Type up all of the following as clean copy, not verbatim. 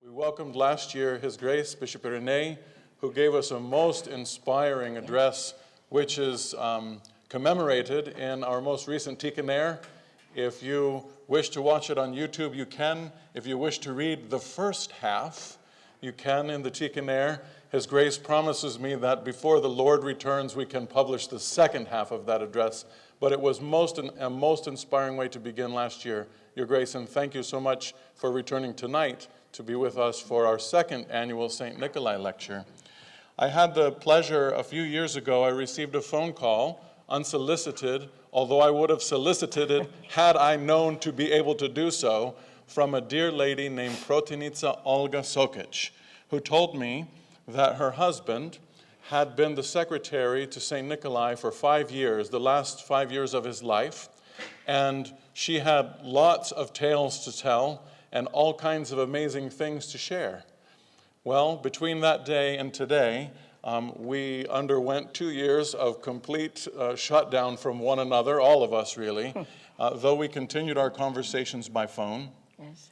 We welcomed last year His Grace Bishop Irenei, who gave us a most inspiring address, which is commemorated in our most recent Tikhon. If you wish to watch it on YouTube, you can. If you wish to read the first half, you can in the Tikhon. His Grace promises me that before the Lord returns, we can publish the second half of that address. But it was a most inspiring way to begin last year, Your Grace, and thank you so much for returning tonight to be with us for our second annual St. Nikolai lecture. I had the pleasure a few years ago, I received a phone call, unsolicited, although I would have solicited it had I known to be able to do so, from a dear lady named Protinica Olga Sokich, who told me that her husband had been the secretary to St. Nikolai for 5 years, the last 5 years of his life, and she had lots of tales to tell and all kinds of amazing things to share. Well, between that day and today, we underwent 2 years of complete shutdown from one another, all of us really, though we continued our conversations by phone. Yes.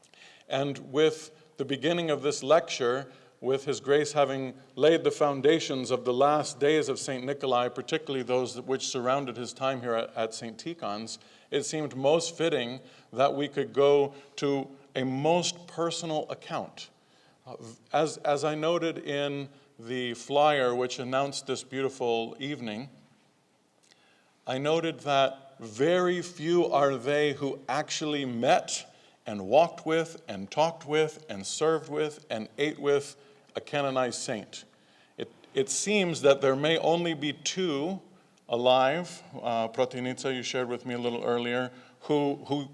And with the beginning of this lecture, with His Grace having laid the foundations of the last days of St. Nikolai, particularly those which surrounded his time here at St. Tikhon's, it seemed most fitting that we could go to a most personal account. As I noted in the flyer which announced this beautiful evening, I noted that very few are they who actually met and walked with and talked with and served with and ate with a canonized saint. It seems that there may only be 2 alive, Protinica, you shared with me a little earlier, who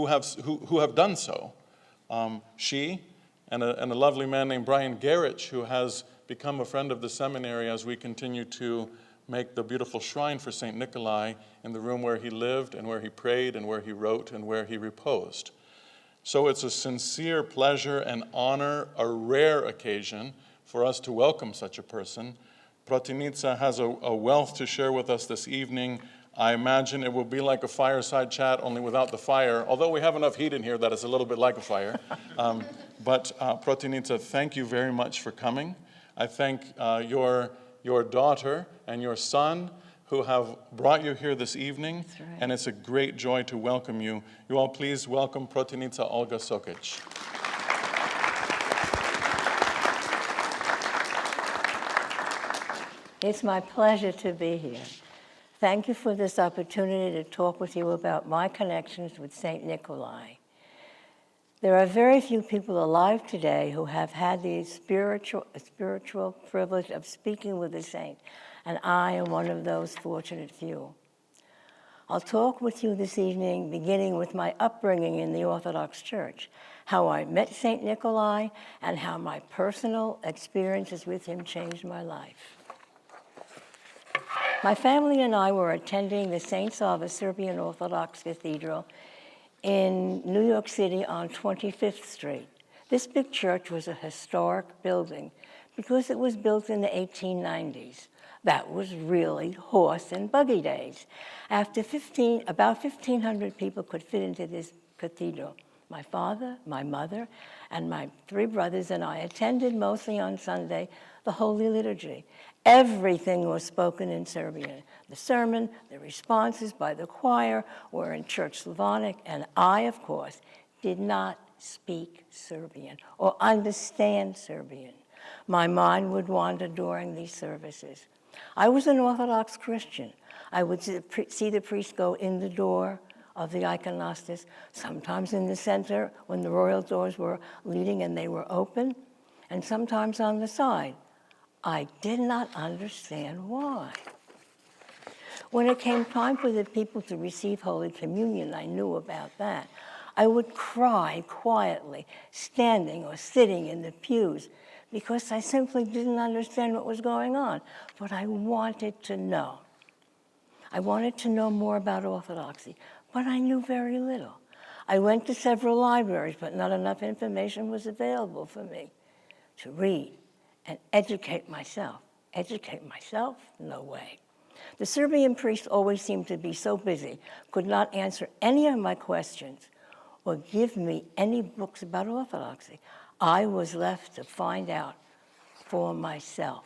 have done so. She and a lovely man named Brian Garrich, who has become a friend of the seminary as we continue to make the beautiful shrine for St. Nikolai in the room where he lived and where he prayed and where he wrote and where he reposed. So it's a sincere pleasure and honor, a rare occasion for us to welcome such a person. Protinica has a wealth to share with us this evening. I imagine it will be like a fireside chat, only without the fire, although we have enough heat in here that it's a little bit like a fire. But Protinica, thank you very much for coming. I thank your daughter and your son who have brought you here this evening, right. And it's a great joy to welcome you. You all please welcome Protinica Olga Sokich. It's my pleasure to be here. Thank you for this opportunity to talk with you about my connections with St. Nikolai. There are very few people alive today who have had the spiritual privilege of speaking with a saint, and I am one of those fortunate few. I'll talk with you this evening, beginning with my upbringing in the Orthodox Church, how I met St. Nikolai, and how my personal experiences with him changed my life. My family and I were attending the St. Sava Serbian Orthodox Cathedral in New York City on 25th Street. This big church was a historic building because it was built in the 1890s. That was really horse and buggy days. About 1,500 people could fit into this cathedral. My father, my mother, and my 3 brothers and I attended mostly on Sunday the Holy Liturgy. Everything was spoken in Serbian. The sermon, the responses by the choir were in Church Slavonic, and I, of course, did not speak Serbian or understand Serbian. My mind would wander during these services. I was an Orthodox Christian. I would see the priest go in the door of the iconostas, sometimes in the center when the royal doors were leading and they were open, and sometimes on the side. I did not understand why. When it came time for the people to receive Holy Communion, I knew about that. I would cry quietly, standing or sitting in the pews, because I simply didn't understand what was going on. But I wanted to know. I wanted to know more about Orthodoxy, but I knew very little. I went to several libraries, but not enough information was available for me to read and educate myself. Educate myself? No way. The Serbian priest always seemed to be so busy, could not answer any of my questions or give me any books about Orthodoxy. I was left to find out for myself.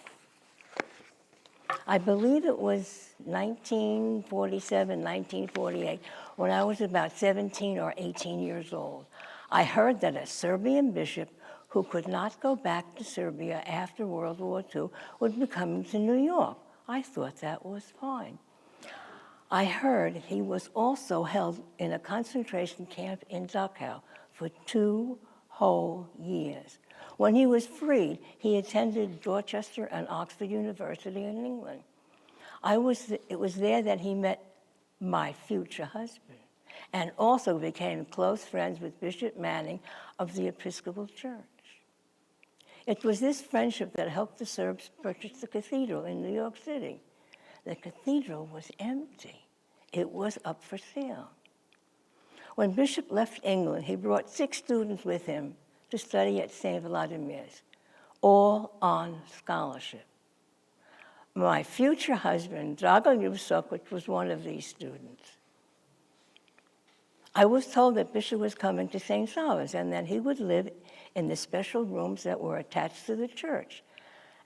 I believe it was 1947, 1948, when I was about 17 or 18 years old. I heard that a Serbian bishop who could not go back to Serbia after World War II would be coming to New York. I thought that was fine. I heard he was also held in a concentration camp in Dachau for 2 whole years. When he was freed, he attended Dorchester and Oxford University in England. It was there that he met my future husband and also became close friends with Bishop Manning of the Episcopal Church. It was this friendship that helped the Serbs purchase the cathedral in New York City. The cathedral was empty. It was up for sale. When Bishop left England, he brought 6 students with him to study at St. Vladimir's, all on scholarship. My future husband, Dragolyub Sokich, was one of these students. I was told that Bishop was coming to St. Sava's and that he would live in the special rooms that were attached to the church,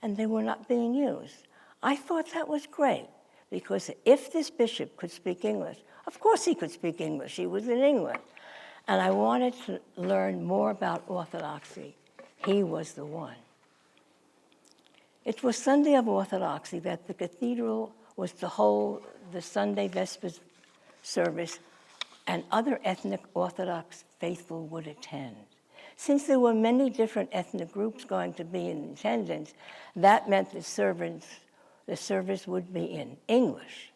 and they were not being used. I thought that was great, because if this bishop could speak English, of course he could speak English, he was in England, and I wanted to learn more about Orthodoxy. He was the one. It was Sunday of Orthodoxy that the cathedral was to hold the Sunday Vespers service, and other ethnic Orthodox faithful would attend. Since there were many different ethnic groups going to be in attendance, that meant the service would be in English.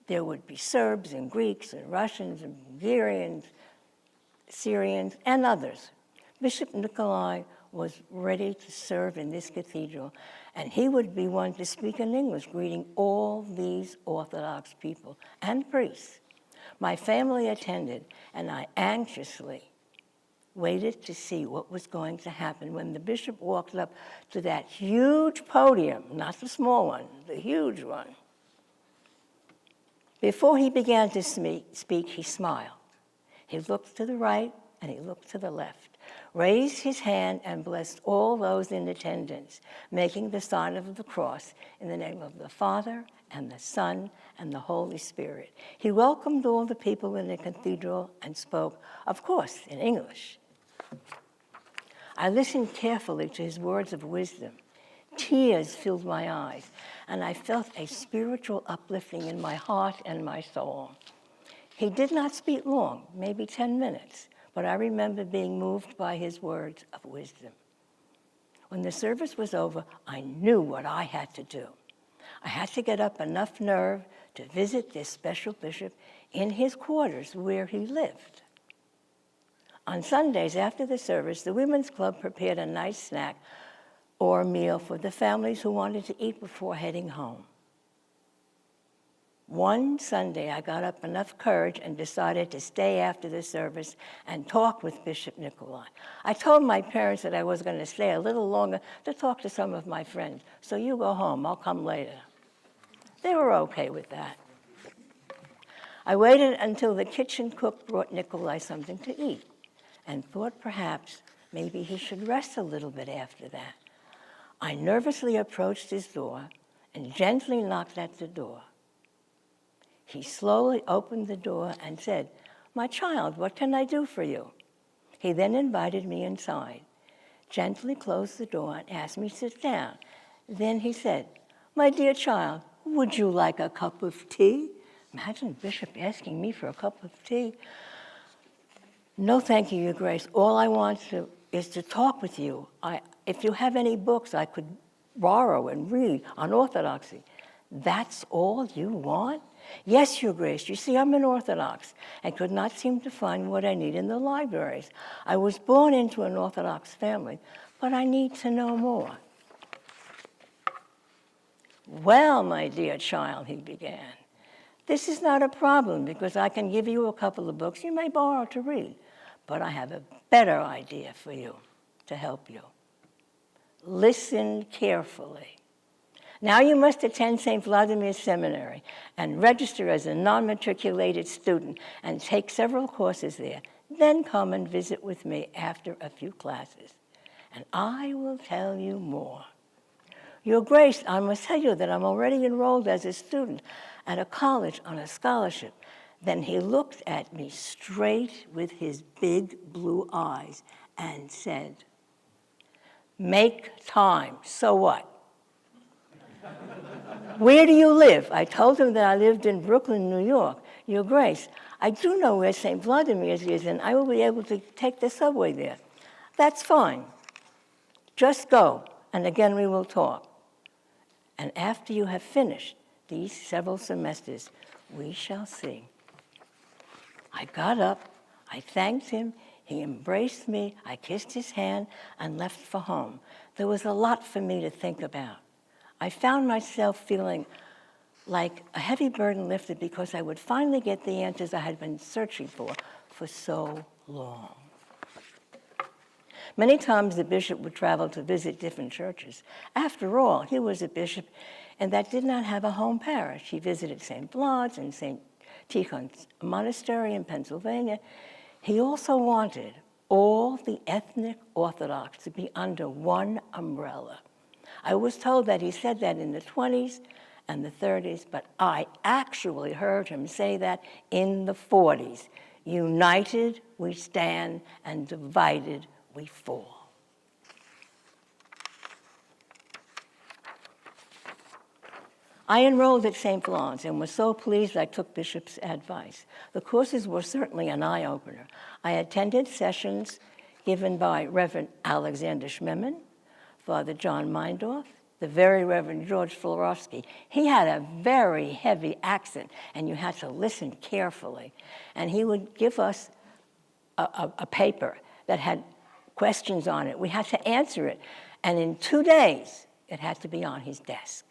There would be Serbs and Greeks and Russians and Bulgarians, Syrians, and others. Bishop Nikolai was ready to serve in this cathedral, and he would be one to speak in English, greeting all these Orthodox people and priests. My family attended, and I anxiously waited to see what was going to happen when the bishop walked up to that huge podium, not the small one, the huge one. Before he began to speak, he smiled. He looked to the right and he looked to the left, raised his hand and blessed all those in attendance, making the sign of the cross in the name of the Father and the Son and the Holy Spirit. He welcomed all the people in the cathedral and spoke, of course, in English. I listened carefully to his words of wisdom. Tears filled my eyes, and I felt a spiritual uplifting in my heart and my soul. He did not speak long, maybe 10 minutes, but I remember being moved by his words of wisdom. When the service was over, I knew what I had to do. I had to get up enough nerve to visit this special bishop in his quarters where he lived. On Sundays after the service, the Women's Club prepared a nice snack or meal for the families who wanted to eat before heading home. One Sunday, I got up enough courage and decided to stay after the service and talk with Bishop Nikolai. I told my parents that I was going to stay a little longer to talk to some of my friends. So you go home, I'll come later. They were okay with that. I waited until the kitchen cook brought Nikolai something to eat and thought perhaps maybe he should rest a little bit after that. I nervously approached his door and gently knocked at the door. He slowly opened the door and said, "My child, what can I do for you?" He then invited me inside, gently closed the door and asked me to sit down. Then he said, "My dear child, would you like a cup of tea?" Imagine Bishop asking me for a cup of tea. "No, thank you, Your Grace. All I want is to talk with you. If you have any books I could borrow and read on Orthodoxy." "That's all you want?" "Yes, Your Grace. You see, I'm an Orthodox and could not seem to find what I need in the libraries. I was born into an Orthodox family, but I need to know more." "Well, my dear child," he began, "this is not a problem because I can give you a couple of books you may borrow to read, but I have a better idea for you to help you. Listen carefully. Now you must attend St. Vladimir's Seminary and register as a non-matriculated student and take several courses there. Then come and visit with me after a few classes. and I will tell you more. Your Grace, I must tell you that I'm already enrolled as a student at a college on a scholarship. Then he looked at me straight with his big blue eyes and said, make time, so what? Where do you live? I told him that I lived in Brooklyn, New York. Your Grace, I do know where St. Vladimir's is, and I will be able to take the subway there. That's fine. Just go, and again we will talk. And after you have finished these several semesters, we shall see. I got up, I thanked him, he embraced me, I kissed his hand, and left for home. There was a lot for me to think about. I found myself feeling like a heavy burden lifted because I would finally get the answers I had been searching for so long. Many times the bishop would travel to visit different churches. After all, he was a bishop and that did not have a home parish. He visited St. Vlad's and St. Tikhon monastery in Pennsylvania. He also wanted all the ethnic Orthodox to be under one umbrella. I was told that he said that in the 20s and the 30s, but I actually heard him say that in the 40s. United we stand, and divided we fall. I enrolled at St. Vlad's and was so pleased I took Bishop's advice. The courses were certainly an eye-opener. I attended sessions given by Reverend Alexander Schmemann, Father John Meindorf, the very Reverend George Florovsky. He had a very heavy accent, and you had to listen carefully. And he would give us a paper that had questions on it. We had to answer it. And in 2 days, it had to be on his desk.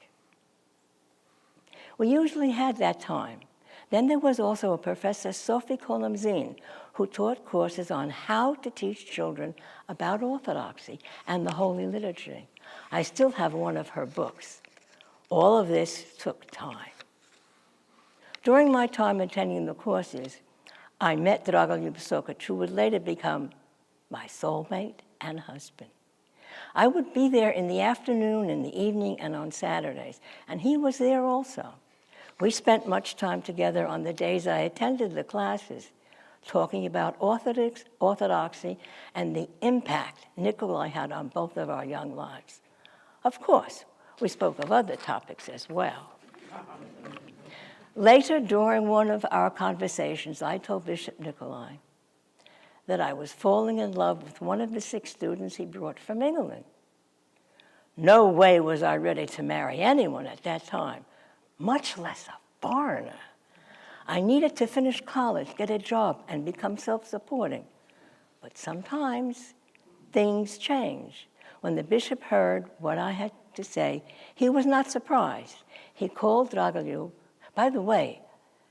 We usually had that time. Then there was also a Professor Sophie Kolomzin, who taught courses on how to teach children about Orthodoxy and the Holy Liturgy. I still have one of her books. All of this took time. During my time attending the courses, I met Dragolyub Sokich, who would later become my soulmate and husband. I would be there in the afternoon, in the evening, and on Saturdays, and he was there also. We spent much time together on the days I attended the classes, talking about orthodoxy and the impact Nikolai had on both of our young lives. Of course, we spoke of other topics as well. Later, during one of our conversations, I told Bishop Nikolai that I was falling in love with one of the 6 students he brought from England. No way was I ready to marry anyone at that time, much less a foreigner. I needed to finish college, get a job, and become self-supporting. But sometimes things change. When the bishop heard what I had to say, he was not surprised. He called Dragolyub. By the way,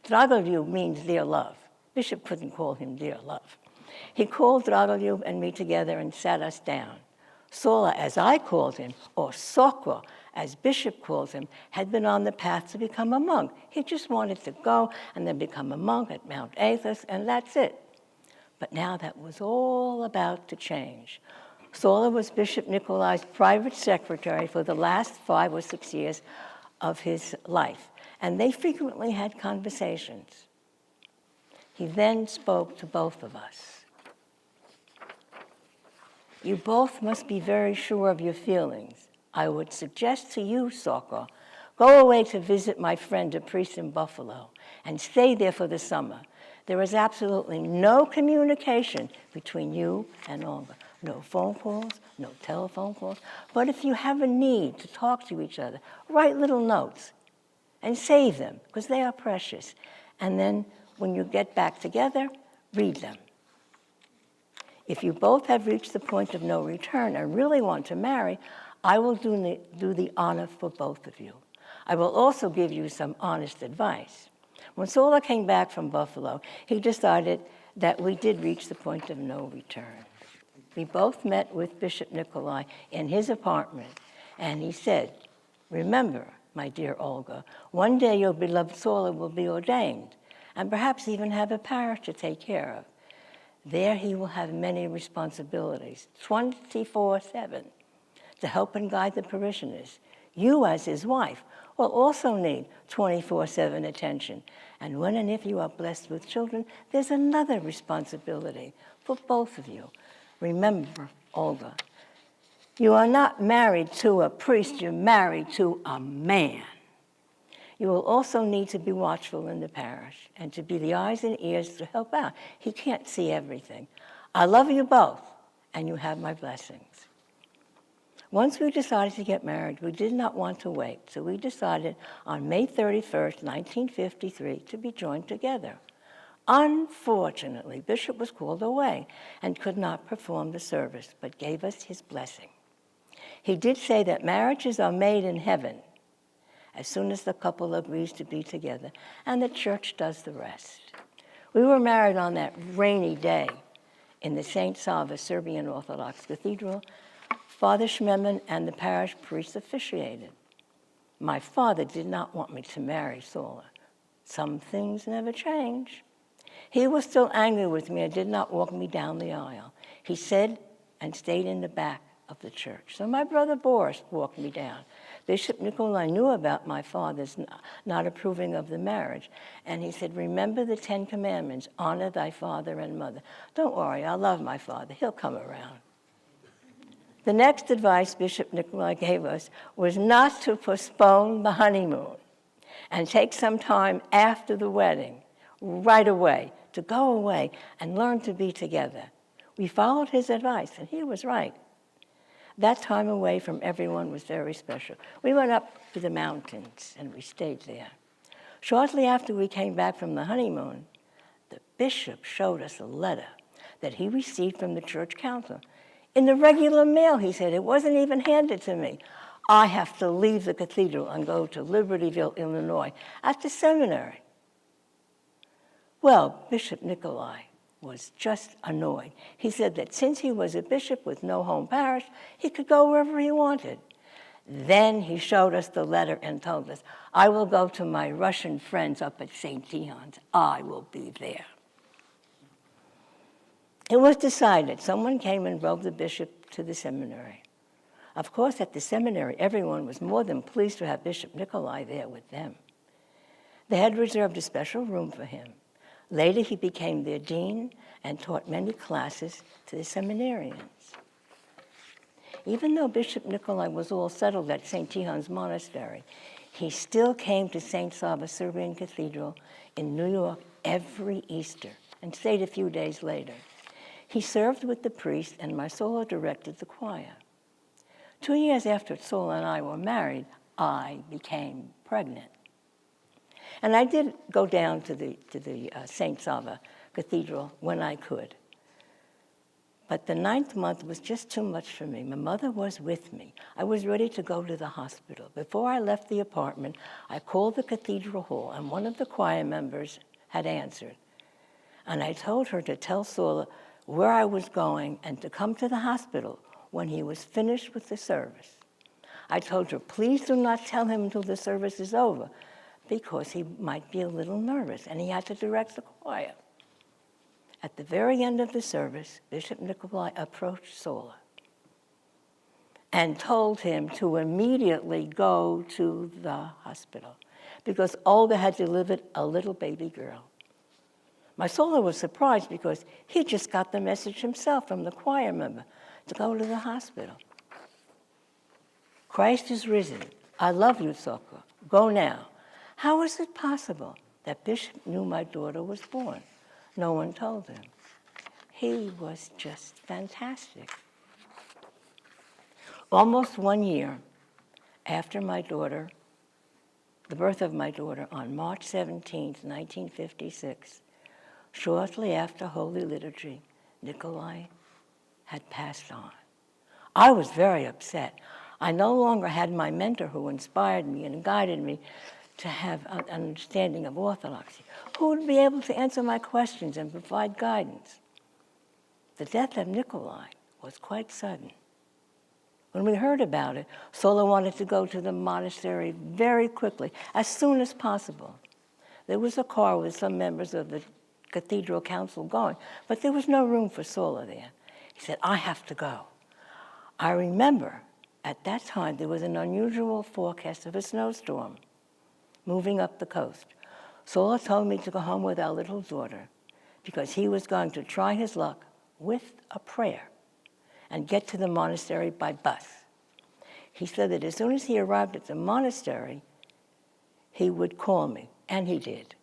Dragolyub means dear love. Bishop couldn't call him dear love. He called Dragolyub and me together and sat us down. Sola, as I called him, or Sokwa, as Bishop calls him, had been on the path to become a monk. He just wanted to go and then become a monk at Mount Athos, and that's it. But now that was all about to change. Sola was Bishop Nikolai's private secretary for the last 5 or 6 years of his life, and they frequently had conversations. He then spoke to both of us. You both must be very sure of your feelings. I would suggest to you, Sokol, go away to visit my friend, a priest in Buffalo, and stay there for the summer. There is absolutely no communication between you and Olga. No phone calls, no telephone calls. But if you have a need to talk to each other, write little notes and save them, because they are precious. And then when you get back together, read them. If you both have reached the point of no return and really want to marry, I will do the honor for both of you. I will also give you some honest advice. When Sola came back from Buffalo, he decided that we did reach the point of no return. We both met with Bishop Nikolai in his apartment, and he said, remember, my dear Olga, one day your beloved Sola will be ordained, and perhaps even have a parish to take care of. There he will have many responsibilities, 24/7, to help and guide the parishioners. You, as his wife, will also need 24/7 attention. And when and if you are blessed with children, there's another responsibility for both of you. Remember, Olga, you are not married to a priest, you're married to a man. You will also need to be watchful in the parish and to be the eyes and ears to help out. He can't see everything. I love you both, and you have my blessings. Once we decided to get married, we did not want to wait, so we decided on May 31st, 1953, to be joined together. Unfortunately, Bishop was called away and could not perform the service, but gave us his blessing. He did say that marriages are made in heaven as soon as the couple agrees to be together, and the church does the rest. We were married on that rainy day in the St. Sava Serbian Orthodox Cathedral. Father Schmemann and the parish priest officiated. My father did not want me to marry Sola. Some things never change. He was still angry with me and did not walk me down the aisle. He said and stayed in the back of the church. So my brother Boris walked me down. Bishop Nikolai knew about my father's not approving of the marriage, and he said, remember the 10 Commandments, honor thy father and mother. Don't worry, I love my father, he'll come around. The next advice Bishop Nikolai gave us was not to postpone the honeymoon and take some time after the wedding, right away, to go away and learn to be together. We followed his advice, and he was right. That time away from everyone was very special. We went up to the mountains, and we stayed there. Shortly after we came back from the honeymoon, the bishop showed us a letter that he received from the church council. In the regular mail, he said, it wasn't even handed to me. I have to leave the cathedral and go to Libertyville, Illinois, at the seminary. Well, Bishop Nikolai was just annoyed. He said that since he was a bishop with no home parish, he could go wherever he wanted. Then he showed us the letter and told us, I will go to my Russian friends up at St Tikhon. I will be there. It was decided. Someone came and drove the bishop to the seminary. Of course, at the seminary, everyone was more than pleased to have Bishop Nikolai there with them. They had reserved a special room for him. Later, he became their dean and taught many classes to the seminarians. Even though Bishop Nikolai was all settled at St. Tikhon's monastery, he still came to St. Sava Serbian Cathedral in New York every Easter and stayed a few days later. He served with the priest, and Marsola directed the choir. 2 years after Sola and I were married, I became pregnant. And I did go down to the St. Sava Cathedral when I could. But the 9th month was just too much for me. My mother was with me. I was ready to go to the hospital. Before I left the apartment, I called the cathedral hall, and one of the choir members had answered. And I told her to tell Sola where I was going and to come to the hospital when he was finished with the service. I told her, please do not tell him until the service is over, because he might be a little nervous, and he had to direct the choir. At the very end of the service, Bishop Nikolai approached Sola and told him to immediately go to the hospital because Olga had delivered a little baby girl. My Sola was surprised because he just got the message himself from the choir member to go to the hospital. Christ is risen. I love you, Sokich. Go now. How is it possible that Bishop knew my daughter was born? No one told him. He was just fantastic. Almost 1 year after my daughter, the birth of my daughter on March 17th, 1956, shortly after Holy Liturgy, Nikolai had passed on. I was very upset. I no longer had my mentor who inspired me and guided me to have an understanding of Orthodoxy, who would be able to answer my questions and provide guidance. The death of Nikolai was quite sudden. When we heard about it, Sola wanted to go to the monastery very quickly, as soon as possible. There was a car with some members of the cathedral council going, but there was no room for Sola there. He said, I have to go. I remember at that time there was an unusual forecast of a snowstorm moving up the coast. Sola told me to go home with our little daughter because he was going to try his luck with a prayer and get to the monastery by bus. He said that as soon as he arrived at the monastery, he would call me, and he did.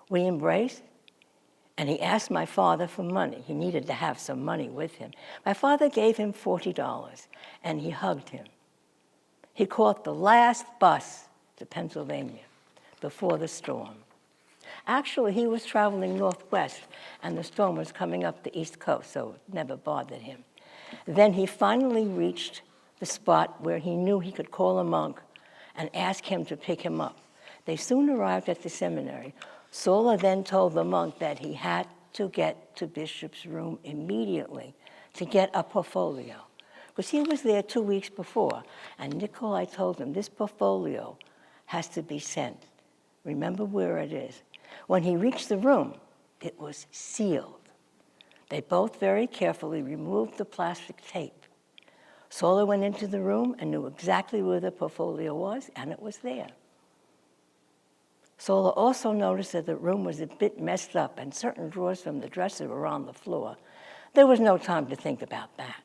We embraced, and he asked my father for money. He needed to have some money with him. My father gave him $40, and he hugged him. He caught the last bus to Pennsylvania before the storm. Actually, he was traveling northwest, and the storm was coming up the East Coast, so it never bothered him. Then he finally reached the spot where he knew he could call a monk and ask him to pick him up. They soon arrived at the seminary. Sola then told the monk that he had to get to Bishop's room immediately to get a portfolio, because he was there 2 weeks before, and Nikolai told him this portfolio has to be sent. Remember where it is. When he reached the room, it was sealed. They both very carefully removed the plastic tape. Sola went into the room and knew exactly where the portfolio was, and it was there. Sola also noticed that the room was a bit messed up and certain drawers from the dresser were on the floor. There was no time to think about that.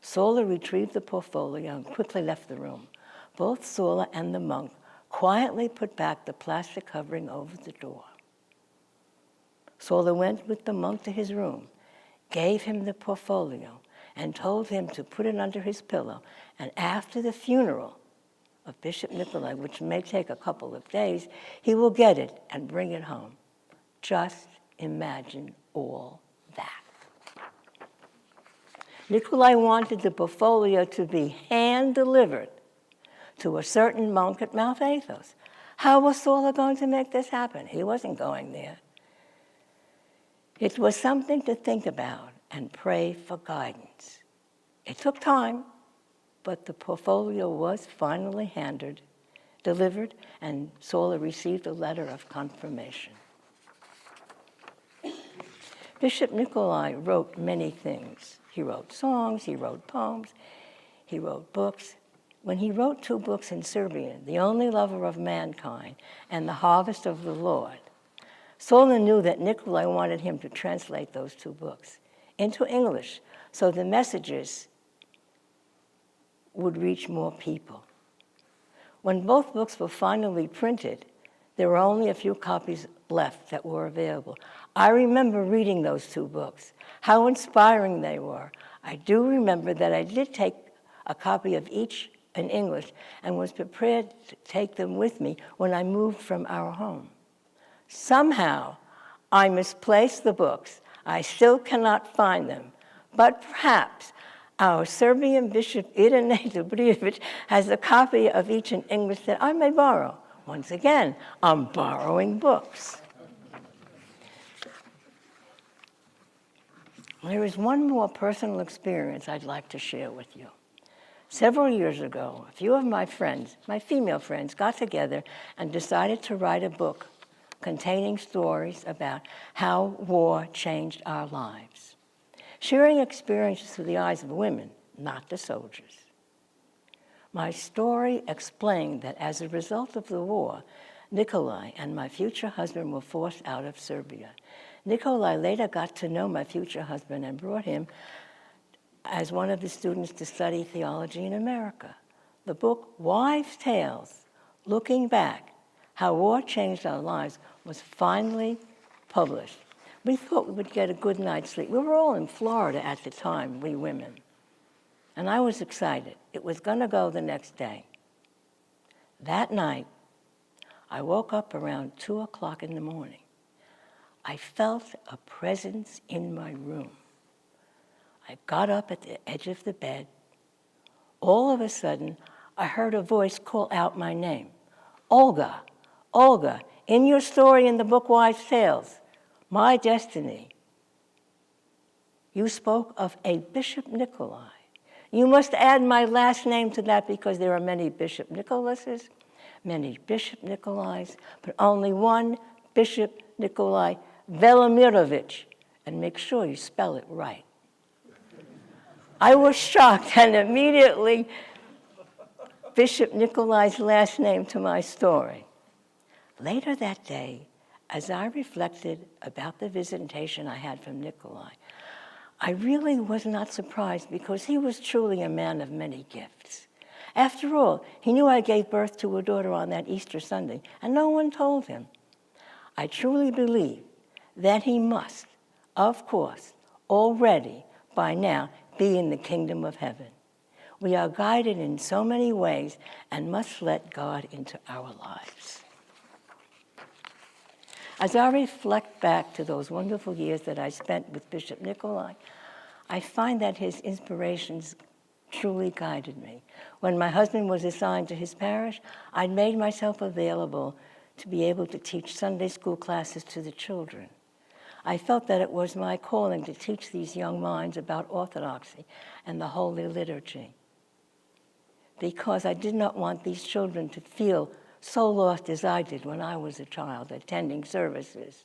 Sola retrieved the portfolio and quickly left the room. Both Sola and the monk quietly put back the plastic covering over the door. Sola went with the monk to his room, gave him the portfolio, and told him to put it under his pillow. And after the funeral of Bishop Nikolai, which may take a couple of days, he will get it and bring it home. Just imagine all that. Nikolai wanted the portfolio to be hand-delivered to a certain monk at Mount Athos. How was Sola going to make this happen? He wasn't going there. It was something to think about and pray for guidance. It took time, but the portfolio was finally delivered, and Sola received a letter of confirmation. Bishop Nikolai wrote many things. He wrote songs, he wrote poems, he wrote books. When he wrote 2 books in Serbian, The Only Lover of Mankind and The Harvest of the Lord, Sola knew that Nikolai wanted him to translate those 2 books into English so the messages would reach more people. When both books were finally printed, there were only a few copies left that were available. I remember reading those 2 books, how inspiring they were. I do remember that I did take a copy of each in English and was prepared to take them with me when I moved from our home. Somehow, I misplaced the books. I still cannot find them, but perhaps our Serbian Bishop Irene Dobrijevic has a copy of each in English that I may borrow. Once again, I'm borrowing books. There is one more personal experience I'd like to share with you. Several years ago, a few of my friends, my female friends, got together and decided to write a book containing stories about how war changed our lives, sharing experiences through the eyes of women, not the soldiers. My story explained that as a result of the war, Nikolai and my future husband were forced out of Serbia. Nikolai later got to know my future husband and brought him as one of the students to study theology in America. The book, Wives' Tales, Looking Back, How War Changed Our Lives, was finally published. We thought we would get a good night's sleep. We were all in Florida at the time, we women. And I was excited. It was going to go the next day. That night, I woke up around 2 o'clock in the morning. I felt a presence in my room. I got up at the edge of the bed. All of a sudden, I heard a voice call out my name. Olga, Olga, in your story in the book Wives' Tales, My Destiny, you spoke of a Bishop Nikolai. You must add my last name to that because there are many Bishop Nicholases, many Bishop Nikolais, but only one Bishop Nikolai Velimirovich, and make sure you spell it right. I was shocked, and immediately Bishop Nikolai's last name to my story. Later that day, as I reflected about the visitation I had from Nikolai, I really was not surprised because he was truly a man of many gifts. After all, he knew I gave birth to a daughter on that Easter Sunday, and no one told him. I truly believe that he must, of course, already by now be in the kingdom of heaven. We are guided in so many ways and must let God into our lives. As I reflect back to those wonderful years that I spent with Bishop Nikolai, I find that his inspirations truly guided me. When my husband was assigned to his parish, I'd made myself available to be able to teach Sunday school classes to the children. I felt that it was my calling to teach these young minds about orthodoxy and the Holy Liturgy, because I did not want these children to feel so lost as I did when I was a child attending services.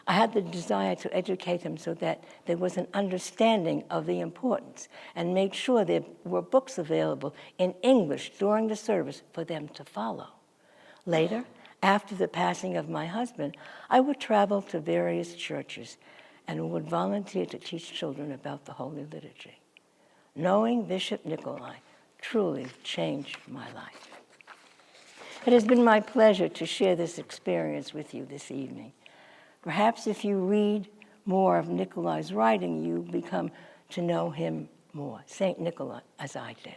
I had the desire to educate them so that there was an understanding of the importance, and made sure there were books available in English during the service for them to follow. Later, after the passing of my husband, I would travel to various churches and would volunteer to teach children about the Holy Liturgy. Knowing Bishop Nikolai truly changed my life. It has been my pleasure to share this experience with you this evening. Perhaps if you read more of Nikolai's writing, you become to know him more, St. Nikolai, as I did.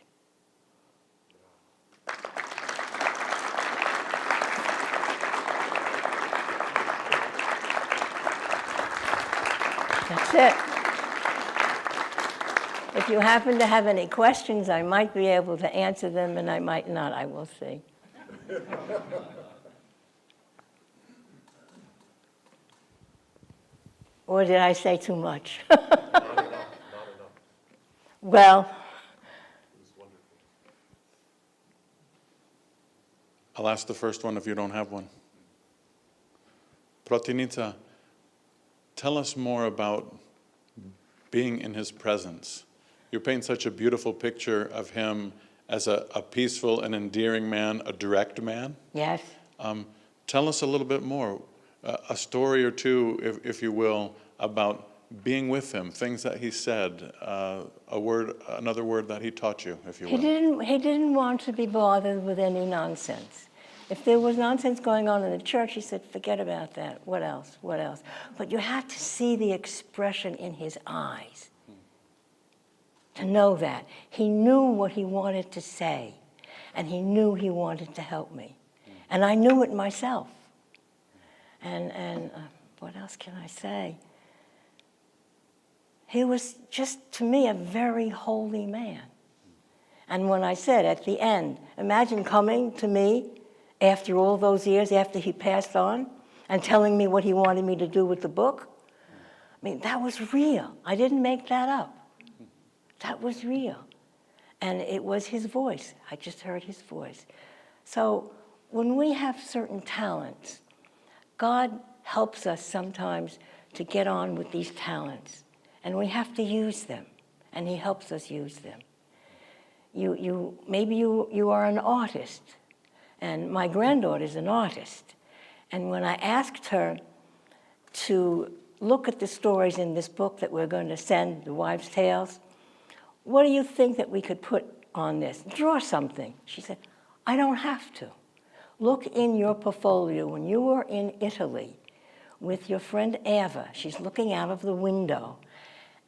That's it. If you happen to have any questions, I might be able to answer them, and I might not. I will see. Or did I say too much? Not enough, not enough. Well, It was wonderful. I'll ask the first one if you don't have one. Protinica, tell us more about being in his presence. You paint such a beautiful picture of him as a peaceful and endearing man, a direct man. yes. Tell us a little bit more, a story or two, if you will, about being with him, things that he said, another word that he taught you, if you will. He didn't want to be bothered with any nonsense. If there was nonsense going on in the church, he said, forget about that. What else? What else? But you had to see the expression in his eyes to know that. He knew what he wanted to say, and he knew he wanted to help me. And I knew it myself. And what else can I say? He was just, to me, a very holy man. And when I said at the end, imagine coming to me after all those years, after he passed on, and telling me what he wanted me to do with the book. I mean, that was real. I didn't make that up. That was real. And it was his voice. I just heard his voice. So when we have certain talents, God helps us sometimes to get on with these talents. And we have to use them. And he helps us use them. Maybe you are an artist. And my granddaughter's an artist. And when I asked her to look at the stories in this book that we're going to send, The Wives' Tales, what do you think that we could put on this? Draw something. She said, I don't have to. Look in your portfolio. When you were in Italy with your friend Eva, she's looking out of the window,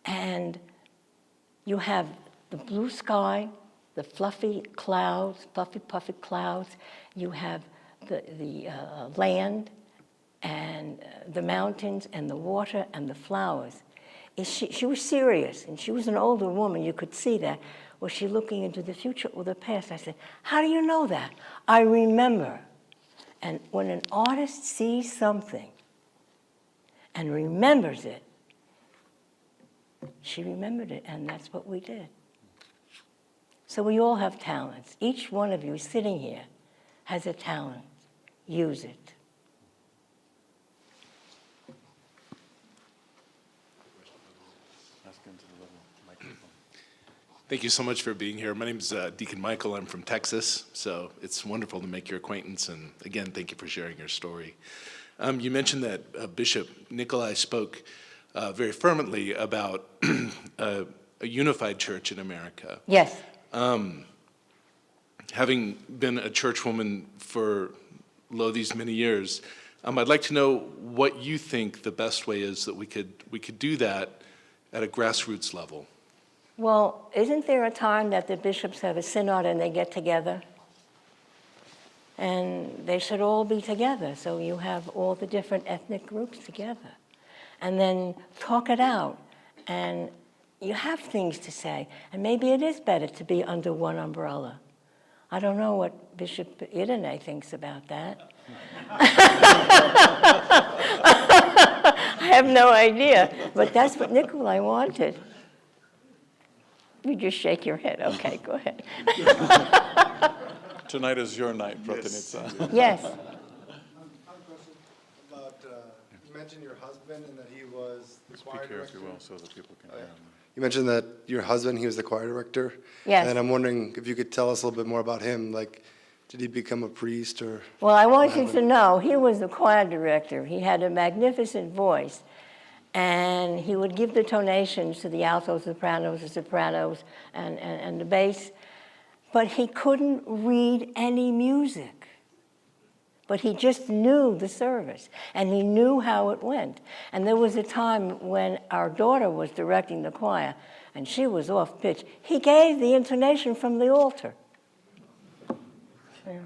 and you have the blue sky, the fluffy clouds, puffy clouds. You have the land and the mountains and the water and the flowers. She was serious, and she was an older woman. You could see that. Was she looking into the future or the past? I said, how do you know that? I remember. And when an artist sees something and remembers it, she remembered it, and that's what we did. So we all have talents. Each one of you sitting here has a talent. Use it. Thank you so much for being here. My name is Deacon Michael. I'm from Texas, so it's wonderful to make your acquaintance. And again, thank you for sharing your story. You mentioned that Bishop Nikolai spoke very fervently about a unified church in America. Yes. Having been a churchwoman for these many years, I'd like to know what you think the best way is that we could do that at a grassroots level. Well, isn't there a time that the bishops have a synod and they get together? And they should all be together, so you have all the different ethnic groups together. And then talk it out, and you have things to say. And maybe it is better to be under one umbrella. I don't know what Bishop Irene thinks about that. I have no idea, but that's what Nikolai wanted. You just shake your head. Okay, go ahead. Tonight is your night, Protinica. Yes. I have a question about, you mentioned your husband and that he was the choir Speak here if director. you will, so that people can hear. You mentioned that your husband, he was the choir director. Yes. And I'm wondering if you could tell us a little bit more about him. Like, did he become a priest or? Well, I want you to know, he was the choir director. He had a magnificent voice. And he would give the tonations to the altos, the sopranos, and the bass. But he couldn't read any music. But he just knew the service, and he knew how it went. And there was a time when our daughter was directing the choir, and she was off pitch. He gave the intonation from the altar. Yeah.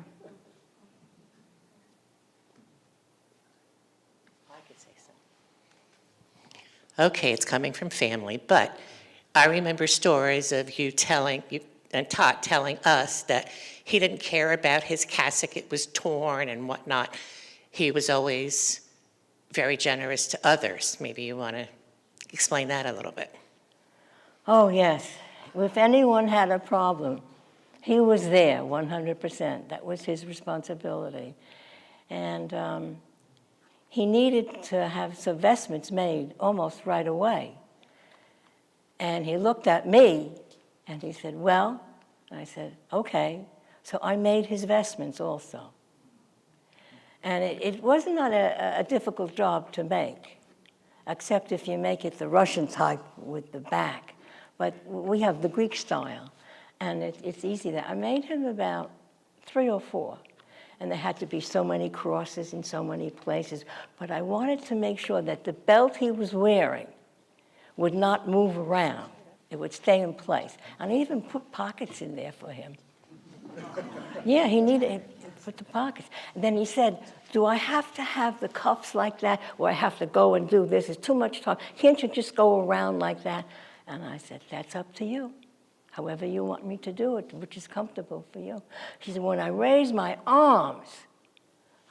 Okay, it's coming from family, but I remember stories of you and Todd telling us that he didn't care about his cassock, it was torn and whatnot. He was always very generous to others. Maybe you want to explain that a little bit. Oh, yes. If anyone had a problem, he was there 100%. That was his responsibility. And he needed to have some vestments made almost right away. And he looked at me and he said, well, and I said, okay. So I made his vestments also. And it was not a difficult job to make, except if you make it the Russian type with the back. But we have the Greek style, and it's easy there. I made him about 3 or 4. And there had to be so many crosses in so many places. But I wanted to make sure that the belt he was wearing would not move around. It would stay in place. And I even put pockets in there for him. Yeah, he needed to put the pockets. And then he said, do I have to have the cuffs like that, or I have to go and do this? It's too much time. Can't you just go around like that? And I said, that's up to you. However you want me to do it, which is comfortable for you. She said, when I raise my arms,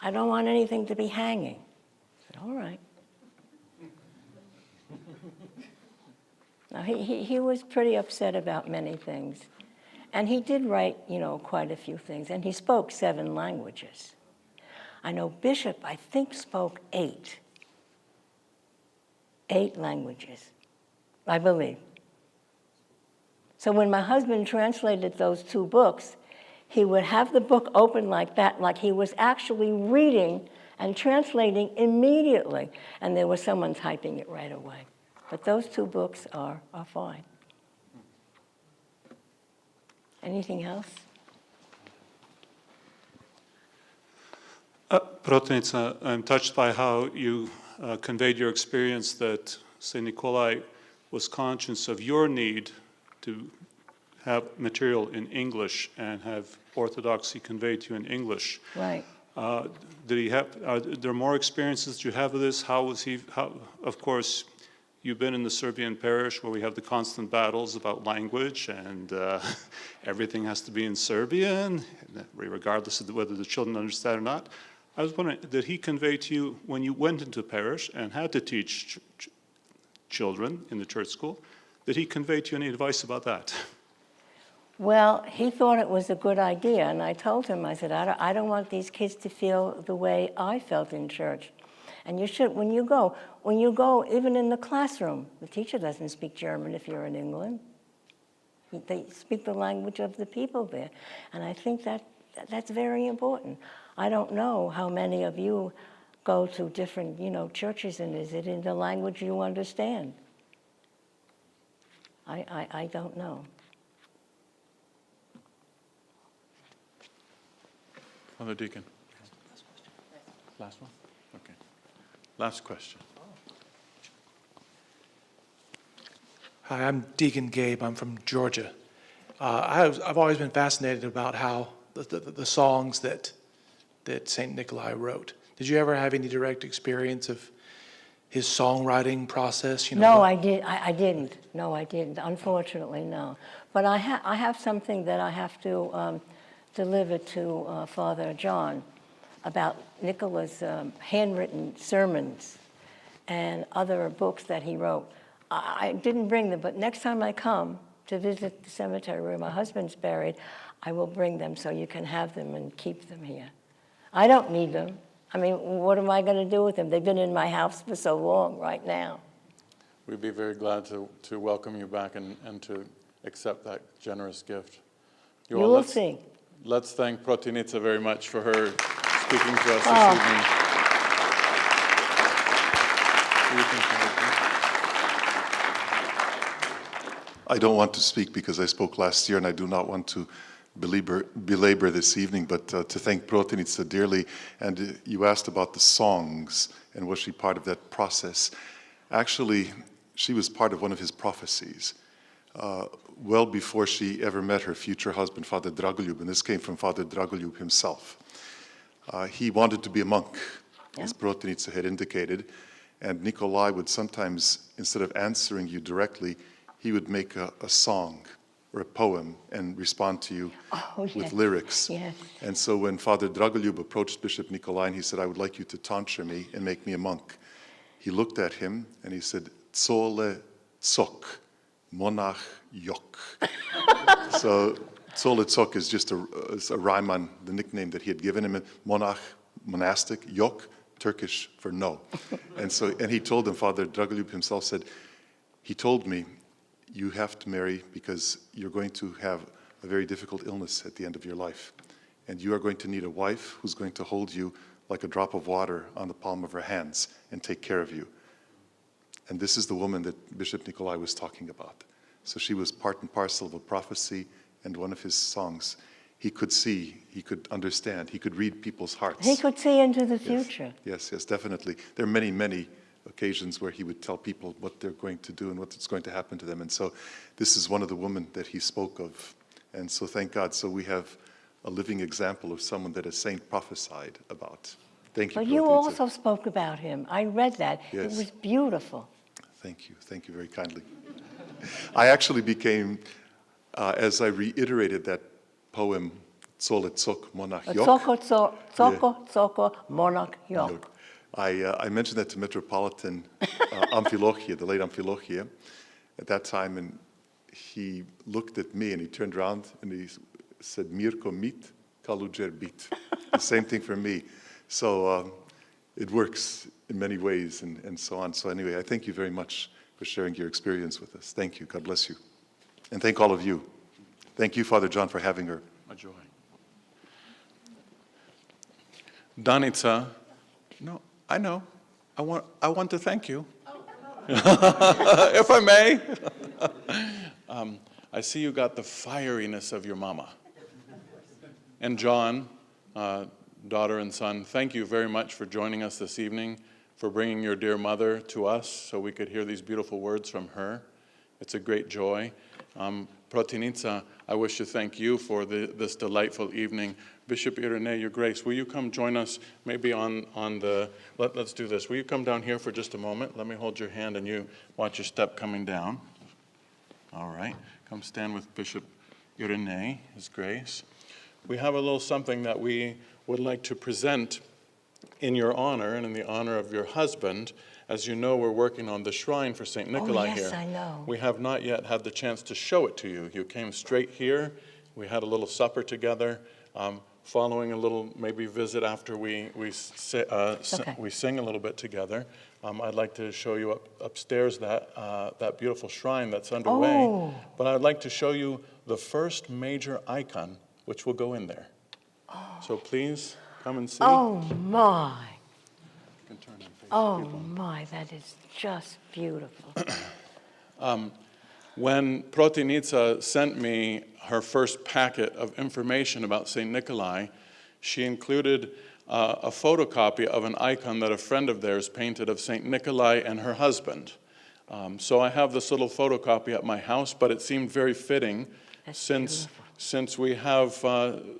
I don't want anything to be hanging. I said, all right. Now, he was pretty upset about many things. And he did write, quite a few things. And he spoke 7 languages. I know Bishop, I think, spoke 8. 8 languages, I believe. So when my husband translated those 2 books, he would have the book open like that, like he was actually reading and translating immediately. And there was someone typing it right away. But those 2 books are fine. Anything else? Protinica, I'm touched by how you conveyed your experience that St. Nikolai was conscious of your need to have material in English and have orthodoxy conveyed to you in English. Right. Did he have? Are there more experiences you have of this? How was he? Of course, you've been in the Serbian parish where we have the constant battles about language, and everything has to be in Serbian, regardless of whether the children understand or not. I was wondering, did he convey to you when you went into parish and had to teach children in the church school? Did he convey to you any advice about that? Well, he thought it was a good idea, and I told him, I said, I don't want these kids to feel the way I felt in church. And you should, when you go, even in the classroom, the teacher doesn't speak German if you're in England. They speak the language of the people there. And I think that's very important. I don't know how many of you go to different, churches, and is it in the language you understand? I don't know. Father Deacon. Last one? Okay. Last question. Hi, I'm Deacon Gabe. I'm from Georgia. I've always been fascinated about how the songs that St. Nikolai wrote. Did you ever have any direct experience of his songwriting process? No, I didn't. No, I didn't. Unfortunately, no. But I have something that I have to deliver to Father John about Nicholas' handwritten sermons and other books that he wrote. I didn't bring them, but next time I come to visit the cemetery where my husband's buried, I will bring them so you can have them and keep them here. I don't need them. I mean, what am I going to do with them? They've been in my house for so long right now. We'd be very glad to welcome you back and to accept that generous gift. You will see. Let's thank Protinica very much for her speaking to us this evening. I don't want to speak because I spoke last year, and I do not want to belabor this evening, but to thank Protinica dearly. And you asked about the songs, and was she part of that process? Actually, she was part of one of his prophecies, well before she ever met her future husband, Father Dragolyub, and this came from Father Dragolyub himself. He wanted to be a monk, as Protinica had indicated, and Nikolai would sometimes, instead of answering you directly, he would make a song or a poem and respond to you with lyrics. Yes. And so when Father Dragolyub approached Bishop Nikolai and he said, I would like you to tonsure me and make me a monk, he looked at him and he said, Tsole Tsok, monach yok. So Tsole Tsok is just a rhyme on the nickname that he had given him, monach, monastic, yok, Turkish for no. And he told him, Father Dragolyub himself said, he told me, you have to marry because you're going to have a very difficult illness at the end of your life. And you are going to need a wife who's going to hold you like a drop of water on the palm of her hands and take care of you. And this is the woman that Bishop Nikolai was talking about. So she was part and parcel of a prophecy, and one of his songs. He could see, he could understand, he could read people's hearts. He could see into the future. Yes, definitely. There are many, many occasions where he would tell people what they're going to do and what's going to happen to them. And so this is one of the women that he spoke of. And so thank God. So we have a living example of someone that a saint prophesied about. Thank you. But you also spoke about him. I read that. Yes. It was beautiful. Thank you. Thank you very kindly. I actually became, as I reiterated that poem, Tsole Tsok Monach Yok. Tsoko monach yok. I mentioned that to Metropolitan Amphilochia, the late Amphilochia, at that time, and he looked at me and he turned around and he said, Mirko mit, kalujer bit. The same thing for me. So it works in many ways and so on. So anyway, I thank you very much for sharing your experience with us. Thank you. God bless you. And thank all of you. Thank you, Father John, for having her. A joy. Danica, no, I know. I want to thank you. If I may. I see you got the fieriness of your mama. And John, daughter and son, thank you very much for joining us this evening, for bringing your dear mother to us so we could hear these beautiful words from her. It's a great joy. Protinica, I wish to thank you for this delightful evening. Bishop Irenee, Your Grace, will you come join us maybe on the, let's do this. Will you come down here for just a moment? Let me hold your hand and you watch your step coming down. All right, come stand with Bishop Irenee, His Grace. We have a little something that we would like to present in your honor and in the honor of your husband. As you know, we're working on the shrine for St. Nikolai here. Yes, I know. We have not yet had the chance to show it to you. You came straight here. We had a little supper together, following a little maybe visit after we sing a little bit together. I'd like to show you upstairs that beautiful shrine that's underway. Oh. But I'd like to show you the first major icon which will go in there. So please come and see. Oh, my. You can turn and face Oh, people. my, that is just beautiful. When Protinica sent me her first packet of information about St. Nikolai, she included a photocopy of an icon that a friend of theirs painted of St. Nikolai and her husband. So I have this little photocopy at my house, but it seemed very fitting since we have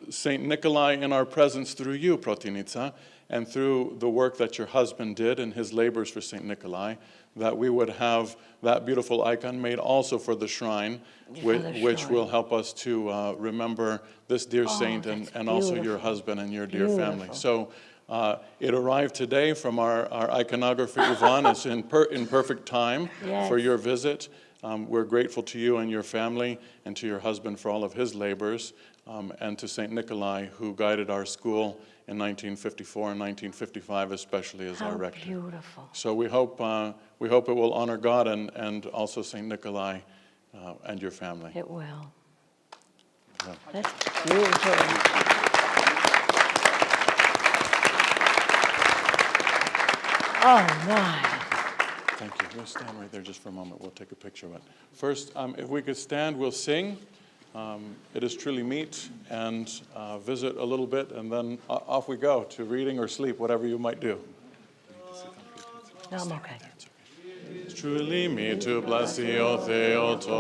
St. Nikolai in our presence through you, Protinica, and through the work that your husband did in his labors for St. Nikolai, that we would have that beautiful icon made also for the shrine, which will help us to remember this dear saint and also your husband and your dear family. So it arrived today from our iconographer, Yvonne. It's in perfect time for your visit. We're grateful to you and your family and to your husband for all of his labors, and to St. Nikolai, who guided our school in 1954 and 1955, especially as our rector. How beautiful. So we hope it will honor God and also St. Nikolai and your family. It will. Yeah. That's beautiful. Oh, my. Thank you. We'll stand right there just for a moment. We'll take a picture of it. First, if we could stand, we'll sing. It is truly meet and visit a little bit, and then off we go to reading or sleep, whatever you might do. No, I'm okay. It's truly meet to bless thee, O Theotokos,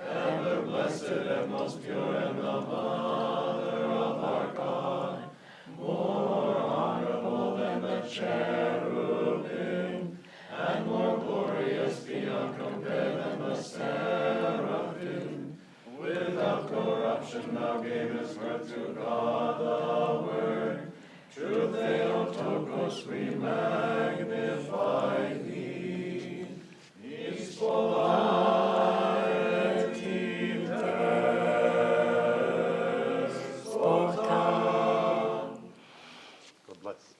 ever blessed and most pure and the Mother of our God, more honorable than the cherubim, and more glorious beyond compare than the seraphim. Without corruption thou gavest birth to God the Word. True Theotokos, we magnify thee. God bless.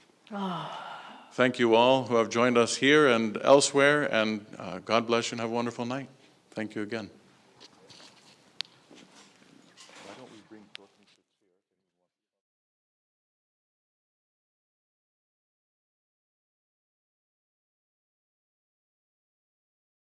Thank you all who have joined us here and elsewhere, and God bless you and have a wonderful night. Thank you again.